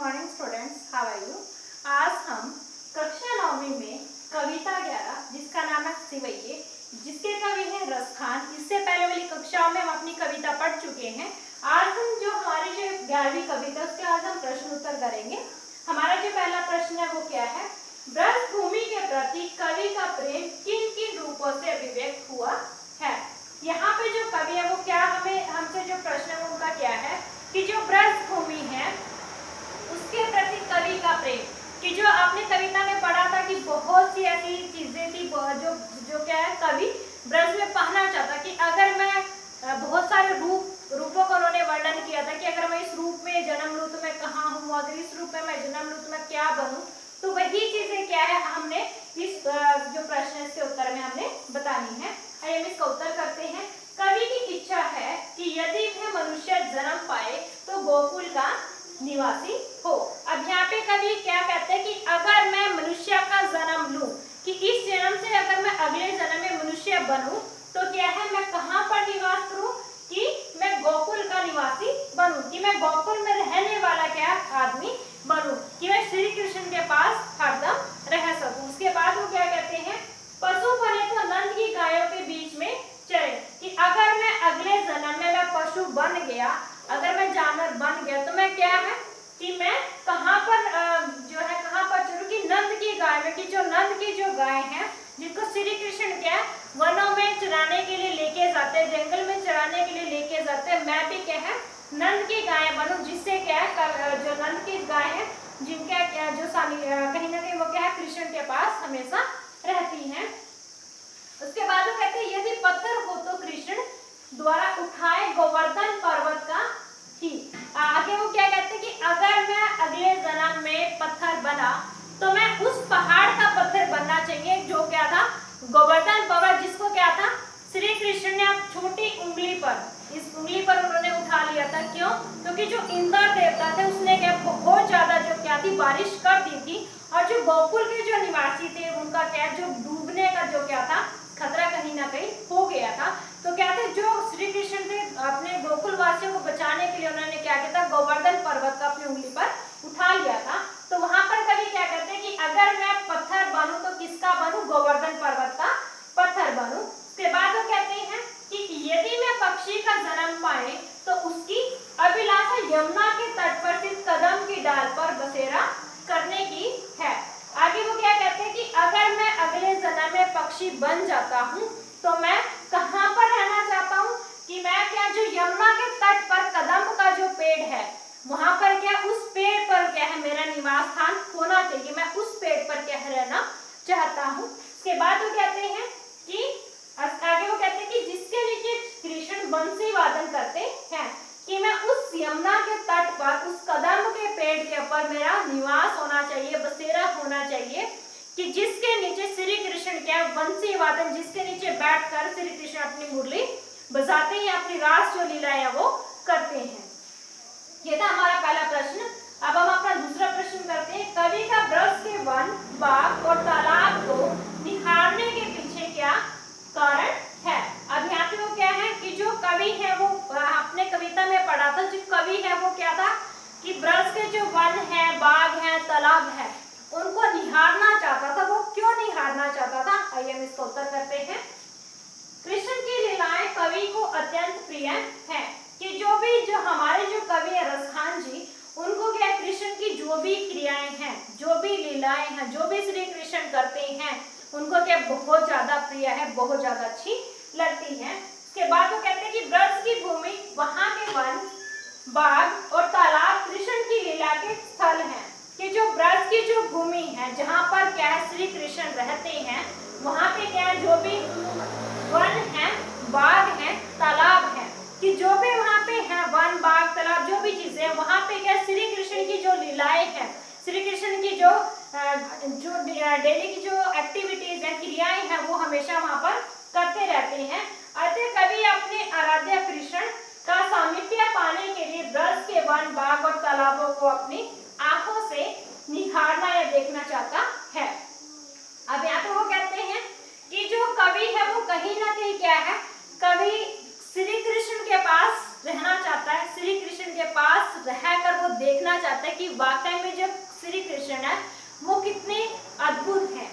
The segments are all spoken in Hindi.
Morning students, how are you. आज हम कक्षा 9वीं में कविता 11 जिसका नाम है सिवैये, जिसके कवि हैं रस खान। इससे पहले वाली कक्षाओं में हम अपनी कविता पढ़ चुके हैं। आज हम जो हमारी 11वीं कविता उसके आज हम प्रश्न उत्तर करेंगे। हमारा जो पहला प्रश्न है वो क्या है, ब्रज भूमि के प्रति कवि का प्रेम किन किन रूपों से अभिव्यक्त हुआ है। यहाँ पे जो कवि है वो क्या हमें हमसे जो प्रश्न है उनका क्या है कि जो ब्रज भूमि है उसके प्रति कवि का प्रेम, कि जो आपने कविता में पढ़ा था कि बहुत सी ऐसी चीजें थी जो जो क्या है कवि ब्रज में कहना चाहता कि अगर मैं बहुत सारे रूपों का उन्होंने वर्णन किया था कि अगर मैं इस रूप में जन्म लूं तो मैं कहाँ हूँ, अगर इस रूप में मैं जन्म लूं तो मैं क्या बनूं। तो वही चीजें क्या है हमने इस जो प्रश्न है इसके उत्तर में हमने बतानी है। आइए हम इसका उत्तर करते हैं। कवि की इच्छा है कि यदि वह मनुष्य जन्म पाए तो गोकुल का निवासी हो। अब यहाँ पे कवि क्या कहते हैं कि अगर मैं मनुष्य का जन्म लूं, कि इस जन्म से अगर मैं अगले जन्म में मनुष्य बनूं तो क्या है मैं कहाँ पर निवास करूं, कि मैं गोकुल का निवासी बनूं, कि मैं गोकुल में रहने वाला क्या आदमी बनूं, कि मैं श्री कृष्ण के पास हरदम रह सकूं। उसके बाद वो क्या कहते हैं, पशु बने तो नंद की गायों के बीच में चरे, कि अगर मैं अगले जन्म में मैं पशु बन गया, अगर मैं जानवर बन गया तो मैं क्या है कि मैं कहाँ पर जो है कहाँ पर चलूं, कि नंद की गाय में, कि जो नंद की जो गाय है जिनको श्री कृष्ण क्या वनों में चराने के लिए लेके जाते हैं, जंगल में चराने के लिए लेके जाते हैं, मैं भी क्या है नंद की गाय बनूं, जिससे क्या है जो नंद की गाय है जिनका क्या जो कहीं ना कहीं वो क्या है कृष्ण के पास हमेशा रहती हैं। उसके बाद वो कहते हैं यदि पत्थर हो तो कृष्ण द्वारा उठाए गोवर्धन पर्वत का ही। आगे वो क्या कहते हैं कि अगर मैं अगले जन्म में पत्थर बना तो मैं उस पहाड़ का पत्थर बनना चाहिए जो क्या था गोवर्धन पर्वत, जिसको क्या था श्री कृष्ण ने छोटी उंगली पर, इस उंगली पर उन्होंने उठा लिया था। क्यों? क्योंकि जो इंद्र देवता थे उसने क्या बहुत ज्यादा जो क्या थी बारिश कर दी थी, और जो गोकुल के जो निवासी थे उनका क्या जो डूबने का जो क्या था खतरा कहीं ना कहीं हो गया था। तो क्या थे जो श्री कृष्ण थे अपने गोकुल वासियों को बचाने के लिए उन्होंने क्या किया था गोवर्धन पर्वत का अपनी उंगली पर उठा लिया था। तो वहां पर कवि क्या कहते हैं कि अगर मैं पत्थर बनूं तो किसका बनूं, गोवर्धन पर्वत का पत्थर बनूं। उसके बाद वो कहते हैं कि यदि मैं पक्षी का जन्म पाए तो उसकी अभिलाषा यमुना के तट पर स्थित कदम की डाल पर बसेरा करने की है। आगे वो क्या कहते हैं कि अगर मैं अगले जन्म में पक्षी बन जाता हूँ तो मैं कहाँ पर रहना चाहता हूँ, कि मैं क्या जो यमुना के तट पर कदम का जो पेड़ है वहां पर क्या उस पेड़ पर क्या है मेरा निवास स्थान होना चाहिए, मैं उस पेड़ पर क्या रहना चाहता हूँ। उसके बाद वो कहते हैं कि आगे वो कहते हैं कि जिसके नीचे कृष्ण बंसी वादन करते हैं, कि मैं उस यमुना के तट पर उस कदम के पेड़ के ऊपर मेरा निवास होना चाहिए, बसेरा होना चाहिए, कि जिसके नीचे श्री कृष्ण क्या बंसी वादन, जिसके नीचे बैठकर श्री कृष्ण अपनी मुरली बजाते हैं, अपनी रास जो लीला है वो करते हैं। ये था हमारा पहला प्रश्न। अब हम अपना दूसरा प्रश्न करते हैं, कवि का ब्रज के वन बाग और तालाब को निहारने के पीछे क्या कारण है। अब यहाँ पे वो क्या है कि जो कवि है वो अपने कविता में पढ़ा था, जो कवि है वो क्या था कि ब्रज के जो वन है बाग है तालाब है उनको निहारना चाहता था। वो क्यों निहारना चाहता था, आइए हम इसका उत्तर करते हैं। कृष्ण की लीलाएं कवि को अत्यंत प्रिय है, कि जो हमारे जो कवि है रस खान जी उनको क्या कृष्ण की जो भी क्रियाएं हैं जो भी लीलाएं हैं जो भी श्री कृष्ण करते हैं उनको क्या बहुत ज्यादा प्रिय है, बहुत ज्यादा अच्छी लगती है। उसके बाद वो कहते हैं कि ब्रज की भूमि वहां के वन बाग और तालाब कृष्ण की लीला के स्थल हैं, कि जो ब्रज की जो भूमि है जहाँ पर क्या है श्री कृष्ण रहते हैं वहां पे क्या है जो भी वन है बाग है तालाब है, कि जो भी वहाँ पे है वन बाग तालाब जो भी चीजें हैं वहाँ पे क्या श्री कृष्ण की जो लीलाएं हैं, श्री कृष्ण की जो डेली की जो एक्टिविटीज है क्रियाएं हैं वो हमेशा वहाँ पर करते रहते हैं। अतः कवि अपने आराध्य कृष्ण का सामीप्य पाने के लिए ब्रज के वन बाग और तालाबों को अपनी आंखों से निहारना या देखना चाहता है। अब यहाँ पे वो कहते हैं कि जो कवि है वो कहीं ना कहीं क्या है कवि श्री कृष्ण के पास रहना चाहता है, श्री कृष्ण के पास रहकर वो देखना चाहता है कि वाकई में जो श्री कृष्ण है वो कितने अद्भुत हैं।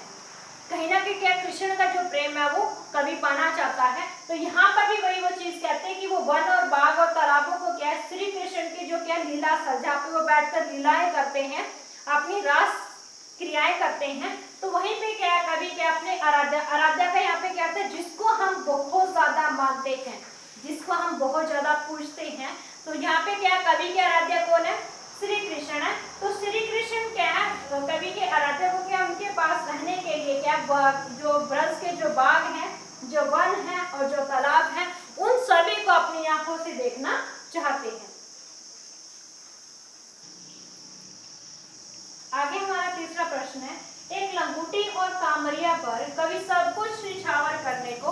कहीं ना कहीं क्या कृष्ण का जो प्रेम है वो कवि पाना चाहता है। तो यहाँ पर भी वही वो चीज कहते हैं कि वो वन और बाग और तालाबों को क्या है श्री कृष्ण की जो क्या लीला स्थल जहाँ पे वो बैठकर लीलाएं करते हैं, अपनी रास क्रियाएं करते हैं। तो वहीं पे क्या है कवि क्या अपने आराध्या का यहाँ पे क्या है जिसको हम बहुत ज्यादा मानते हैं, जिसको हम बहुत ज्यादा पूजते हैं। तो यहाँ पे क्या कवि की आराध्या कौन है? श्री कृष्ण है। तो श्री कृष्ण क्या है कवि के आराध्या को क्या उनके पास रहने के लिए क्या जो ब्रज के जो बाग हैं, जो वन है और जो तालाब है, उन सभी को अपनी आंखों से देखना चाहते हैं। आगे हमारा तीसरा प्रश्न है, एक लंगूटी और कामरिया पर कवि सब कुछ निछावर करने को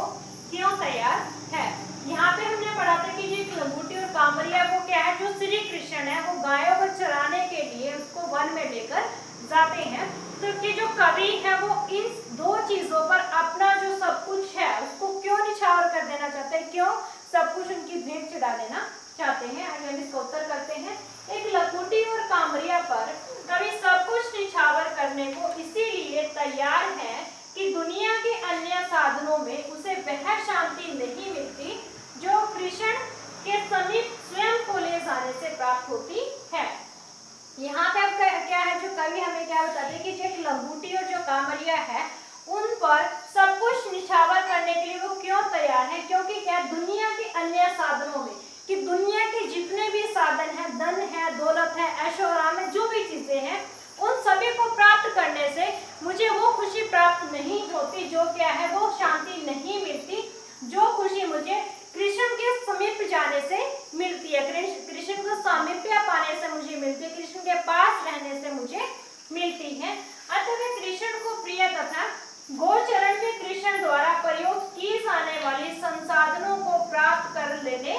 क्यों तैयार है? यहाँ पे हमने पढ़ा था कि ये लंगूटी और कामरिया वो क्या है जो श्री कृष्ण है वो गायों को चराने के लिए उसको वन में लेकर जाते हैं। तो ये जो कवि है वो इन दो चीजों पर अपना जो सब कुछ है उसको क्यों निछावर कर देना चाहते हैं, क्यों सब कुछ उनकी भेंट चढ़ा देना चाहते हैं? आइए हम इसका उत्तर करते हैं। एक लंगूटी और कामरिया पर कवि सब कुछ निछावर करने को इसीलिए तैयार है कि दुनिया के अन्य साधनों में उसे वह शांति नहीं मिलती जो कृष्ण के समीप स्वयं को ले जाने से प्राप्त होती है। यहाँ पे अब क्या है जो कवि हमें क्या बताते हैं कि जो लंगूटी और जो कामरिया है उन पर सब कुछ निछावर करने के लिए वो क्यों तैयार है, क्योंकि क्या दुनिया के अन्य साधनों में कि दुनिया के जितने भी साधन है, धन है, दौलत है, ऐशो आराम है, जो भी चीजें हैं उन सभी को प्राप्त करने से मुझे वो खुशी प्राप्त नहीं होती, जो क्या है वो शांति नहीं मिलती, जो खुशी मुझे कृष्ण के समीप जाने से मिलती है, कृष्ण को सामीप्य पाने से मुझे मिलती है, कृष्ण के पास रहने से मुझे मिलती है। अतः कृष्ण को प्रिय तथा गोचरण में कृष्ण द्वारा प्रयोग की जाने वाली संसाधनों को प्राप्त कर लेने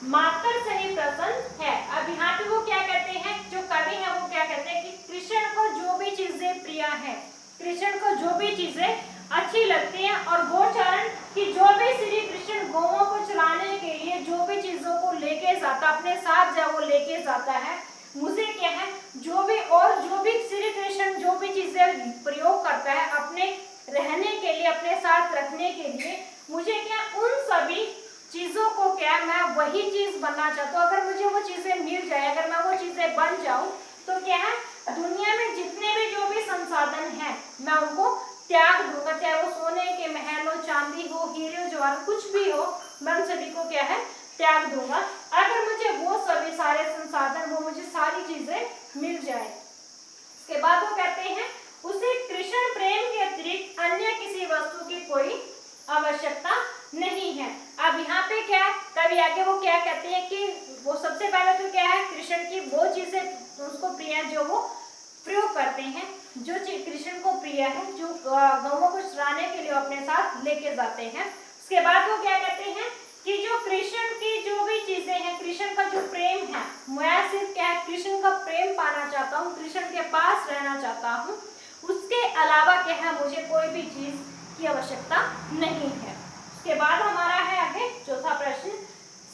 मात्र से ही प्रसन्न है। अब यहाँ पे वो क्या कहते हैं, जो कवि है वो क्या कहते हैं कि कृष्ण को जो भी चीजें प्रिय है, कृष्ण को जो भी चीजें अच्छी लगती हैं और गोचरण की जो भी श्री कृष्ण गौओं को चलाने के लिए जो भी चीजों को लेके जाता अपने साथ जब वो लेके जाता है, मुझे क्या है जो भी श्री कृष्ण जो भी चीजें प्रयोग करता है अपने रहने के लिए, अपने साथ रखने के लिए, मुझे क्या उन सभी चीजों को क्या मैं वही चीज बनना चाहता हूँ। अगर मुझे वो चीजें मिल जाए, अगर मैं वो चीजें बन जाऊं तो क्या है दुनिया में जितने भी जो भी संसाधन हैं मैं उनको त्याग दूंगा, चाहे वो सोने के महल हो, चांदी हो, हीरे जवाहर कुछ भी हो, मैं उन सभी को क्या है त्याग दूंगा अगर मुझे वो सभी सारे संसाधन, वो मुझे सारी चीजें मिल जाए। इसके बाद वो कहते हैं उसे कृष्ण प्रेम के अतिरिक्त अन्य किसी वस्तु की कोई आवश्यकता नहीं है। अब यहाँ पे क्या कवि आगे वो क्या कहते हैं कि वो सबसे पहले तो क्या है कृष्ण की वो चीजें उसको प्रिय है जो वो प्रयोग करते हैं, जो चीज कृष्ण को प्रिय है, जो गौओं को चराने के लिए अपने साथ लेके जाते हैं। उसके बाद वो क्या कहते हैं कि जो कृष्ण की जो भी चीजें हैं, कृष्ण का जो प्रेम है, मैं सिर्फ क्या है कृष्ण का प्रेम पाना चाहता हूँ, कृष्ण के पास रहना चाहता हूँ, उसके अलावा क्या है मुझे कोई भी चीज की आवश्यकता नहीं है। उसके बाद हमारा है आगे चौथा प्रश्न,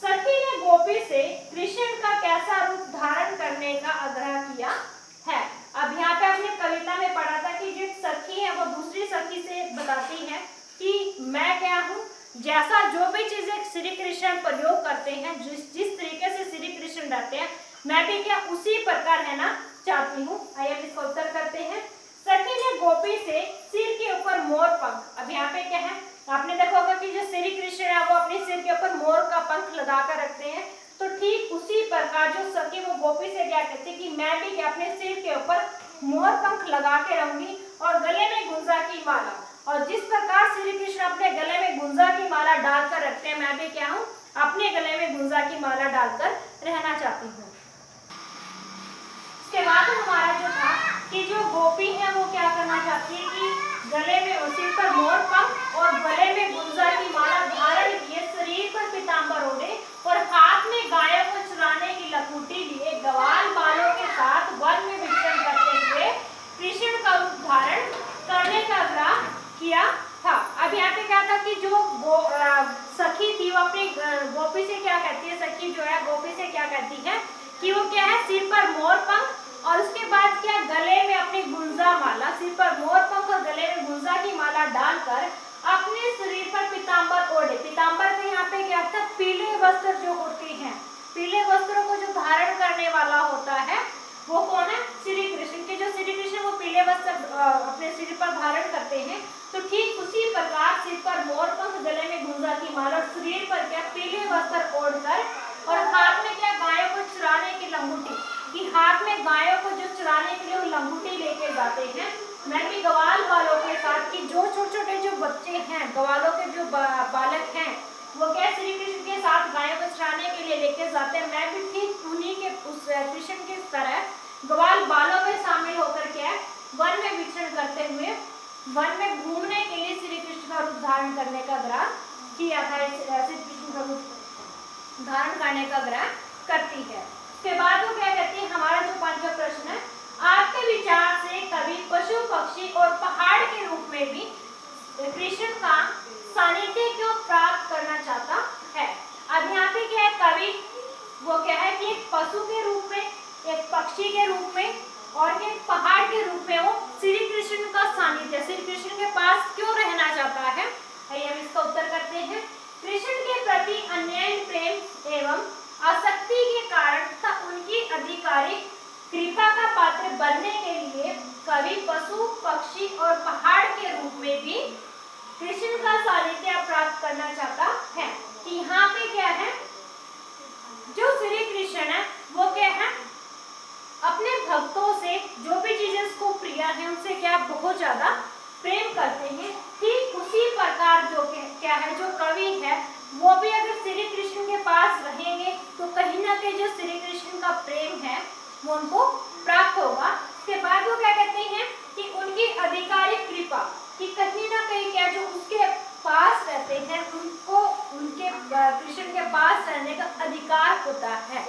सखी ने गोपी से कृष्ण का कैसा रूप धारण करने का आग्रह किया है? अब यहाँ पे आपने कविता में पढ़ा था कि जो सखी है वो दूसरी सखी से बताती है कि मैं क्या हूँ, जैसा जो भी चीजें श्री कृष्ण प्रयोग करते हैं, जिस तरीके से श्री कृष्ण रहते हैं, मैं भी क्या उसी प्रकार रहना चाहती हूँ। आइए हम इसका उत्तर करते हैं। सखी ने गोपी से सिर के ऊपर मोर पंख, अब यहाँ पे क्या है आपने देखा होगा कि जो श्री कृष्ण है वो अपने सिर के ऊपर मोर का पंख लगा कर रखते हैं, तो ठीक उसी प्रकार जो सखी वो गोपी से क्या कहती है कि मैं भी अपने सिर के ऊपर मोर पंख लगा के रहूंगी और गले में गुंजा की माला, और जिस प्रकार श्री कृष्ण अपने गले में गुंजा की माला डालकर रखते हैं, मैं भी क्या हूँ अपने गले में गुंजा की माला डालकर रहना चाहती हूँ। उसके बाद हमारा जो था कि जो गोपी है वो क्या करना चाहती है कि गले में सिर पर मोर पंख और गले में गुंजा की माला धारण किए, शरीर पर पीतांबर ओढ़े और हाथ में गायों को चराने की लखूटी लिए गवाल बालों के साथ वन में विचरण करते हुए कृष्ण का रूप धारण करने का आग्रह किया था। अब यहाँ पे क्या था कि जो सखी थी वो अपनी गोपी से क्या कहती है, सखी जो है गोपी से क्या कहती है कि वो क्या है, सिर पर मोर पंख और उसके बाद क्या, गले में अपनी गुंजा माला, सिर पर मोर पंख और गले में गुंजा की माला डालकर अपने शरीर पर पीतांबर ओढ़े। पीतांबर के यहाँ पे क्या था, पीले वस्त्र जो होते हैं, पीले वस्त्रों को जो धारण करने वाला होता है वो कौन है, श्री कृष्ण के। जो श्री कृष्ण वो पीले वस्त्र अपने सिर पर धारण करते हैं, तो ठीक उसी प्रकार सिर पर मोर पंख, गले में गुंजा की माला और शरीर पर क्या, पीले वस्त्र ओढ़कर और हाथ में क्या, गायों को चराने की लंगूटी, कि हाथ में गायों को जो चराने के लिए वो लंगूटी लेके जाते हैं। मैं भी ग्वाल वालों के साथ, कि जो छोटे छोटे जो बच्चे हैं, ग्वालों के जो बालक हैं, वो क्या श्री कृष्ण के साथ गायों को चराने के लिए लेके जाते हैं। मैं भी ठीक उन्हीं के उस कृष्ण की तरह ग्वाल बालों में शामिल होकर क्या, वन में विचरण करते हुए वन में घूमने के लिए श्री कृष्ण का रूप धारण करने का आग्रह किया था। श्री कृष्ण का रूप धारण करने का आग्रह करती है। उसके बाद वो क्या कहती है, हमारा जो 5वां प्रश्न है, आपके विचार से कवि पशु पक्षी और पहाड़ के रूप में भी कृष्ण का सानिध्य क्यों प्राप्त करना चाहता है। अब यहाँ पे क्या है, कवि वो क्या है कि एक पशु के रूप में, एक पक्षी के रूप में और एक पहाड़ के रूप में वो श्री कृष्ण का सानिध्य, श्री कृष्ण के पास क्यों रहना चाहता है। आइए हम इसका उत्तर करते हैं। कृष्ण के प्रति अन्यायी प्रेम एवं आसक्ति के कारण तथा उनकी आधिकारिक कृपा का पात्र बनने के लिए कवि पशु पक्षी और पहाड़ के रूप में भी कृष्ण का सानिध्य प्राप्त करना चाहता है। कि यहाँ पे क्या है, जो श्री कृष्ण है वो क्या है, अपने भक्तों से जो भी चीजें उसको प्रिय है उनसे क्या, बहुत ज्यादा प्रेम करते हैं। ठीक उसी प्रकार जो क्या है, जो कवि है वो भी अगर श्री कृष्ण के पास रहेंगे तो कहीं ना कहीं जो श्री कृष्ण का प्रेम है वो उनको प्राप्त होगा। उसके बाद वो क्या कहते हैं कि उनकी आधिकारिक कृपा, कि कहीं ना कहीं क्या, जो उसके पास रहते हैं उनको उनके कृष्ण के पास रहने का अधिकार होता है,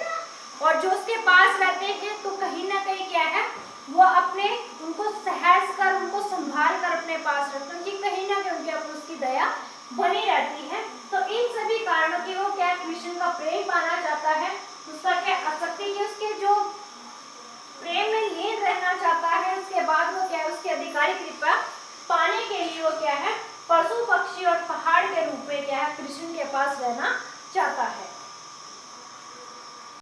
और जो उसके पास रहते हैं तो कहीं ना कहीं क्या है, वो अपने उनको सहज कर, उनको संभाल कर अपने पास रखते हैं, कि कहीं ना कहीं उनके ऊपर उसकी दया बनी रहती है। तो इन सभी कारणों की वो क्या, कृष्ण का प्रेम पाना चाहता है, उसका क्या आसक्ति, की उसके जो प्रेम में लीन रहना चाहता है। उसके बाद वो क्या है, उसकी अधिकारी कृपा पाने के लिए वो क्या है, पशु पक्षी और पहाड़ के रूप में क्या है, कृष्ण के पास रहना चाहता है।